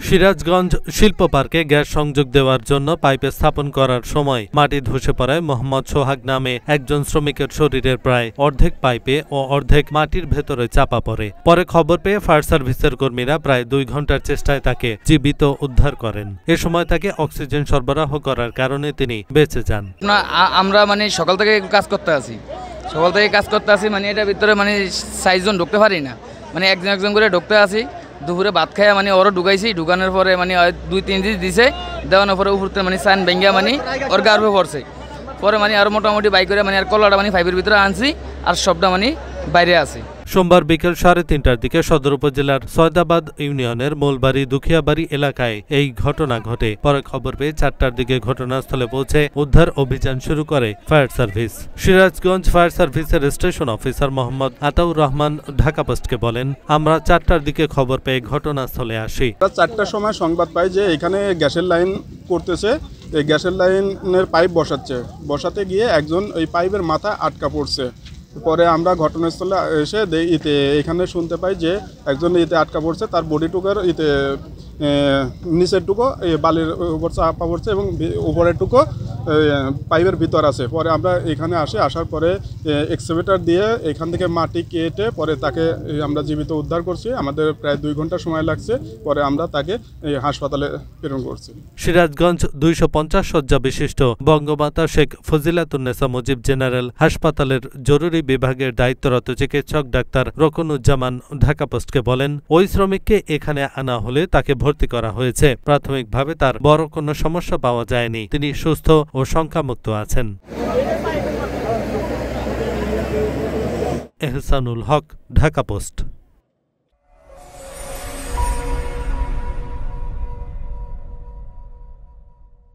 সিরাজগঞ্জ শিল্প পার্কে গ্যাস সংযোগ দেওয়ার জন্য পাইপে স্থাপন করার সময় মাটি ধসে পড়ায় মোহাম্মদ সোহাগ নামে একজন শ্রমিকের শরীরের প্রায় অর্ধেক পাইপে ও অর্ধেক মাটির ভেতরে চাপা পড়ে। পরে খবর পেয়ে ফায়ার সার্ভিসের কর্মীরা প্রায় 2 ঘন্টার চেষ্টায় তাকে জীবিত উদ্ধার করেন। এ সময় তাকে অক্সিজেন সরবরাহ করার কারণে তিনি বেঁচে যান। আমরা সকাল থেকে কাজ করতে আসি এটার ভিতরে 6 জন ঢুকতে পারি না, একজন করে ঢুকতে আসি। দুপুরে ভাত খাইয়া ওরও ঢুকাইছি, ঢুকানোর পরে 2-3 দিন দিছে, দেওয়ানোর পরে উপরতে সাইন ভেঙ্গিয়া ওর গার্ভে পড়ছে। পরে আর মোটামুটি বাইক করে আর কলাটা পাইপের ভিতরে আনছি, আর সবটা বাইরে আছে। সোমবার বিকেল 3:30টার দিকে সদর উপজেলার সয়দাবাদ ইউনিয়নের মোলবাড়ি দুখিয়াবাড়ি এলাকায় এই ঘটনা ঘটে। পরে খবর পেয়ে 4টার দিকে ঘটনাস্থলে পৌঁছে উদ্ধার অভিযান শুরু করে ফায়ার সার্ভিস। সিরাজগঞ্জ ফায়ার সার্ভিসের স্টেশন অফিসার মোহাম্মদ আতাউর রহমান ঢাকা পোস্টকে বলেন, আমরা 4টার দিকে খবর পেয়ে ঘটনাস্থলে আসি। 4টার সময় সংবাদ পাই যে এখানে গ্যাসের লাইন করতেছে, এই গ্যাসের লাইনের পাইপ বসাতে গিয়ে একজন ওই পাইপের মাথা আটকা পড়ছে। পরে আমরা ঘটনাস্থলে এসে এখানে শুনতে পাই যে একজন আটকা পড়ছে, তার বডিটুকুর নিচের টুকু বালির উপর চাপা পড়ছে এবং উপরের টুকু পাইপের ভিতর আছে। পরে আমরা এখানে আসার পরে এক্সকাভেটর দিয়ে এখান থেকে মাটি কেটে পরে তাকে আমরা জীবিত উদ্ধার করছি। আমাদের প্রায় 2 ঘন্টা সময় লাগছে। পরে আমরা তাকে হাসপাতালে প্রেরণ করছি। সিরাজগঞ্জ 250 শয্যা বিশিষ্ট বঙ্গমাতা শেখ ফজিলাতুন্নেসা মুজিব জেনারেল হাসপাতালের জরুরি বিভাগের দায়িত্বরত চিকিৎসক ডাক্তার রকনুজ্জামান ঢাকা পোস্টকে বলেন, ওই শ্রমিককে এখানে আনা হলে তাকে ভর্তি করা হয়েছে। প্রাথমিকভাবে তার বড় কোনো সমস্যা পাওয়া যায়নি, তিনি সুস্থ ও শঙ্কামুক্ত আছেন। এহসানুল হক, ঢাকা পোস্ট।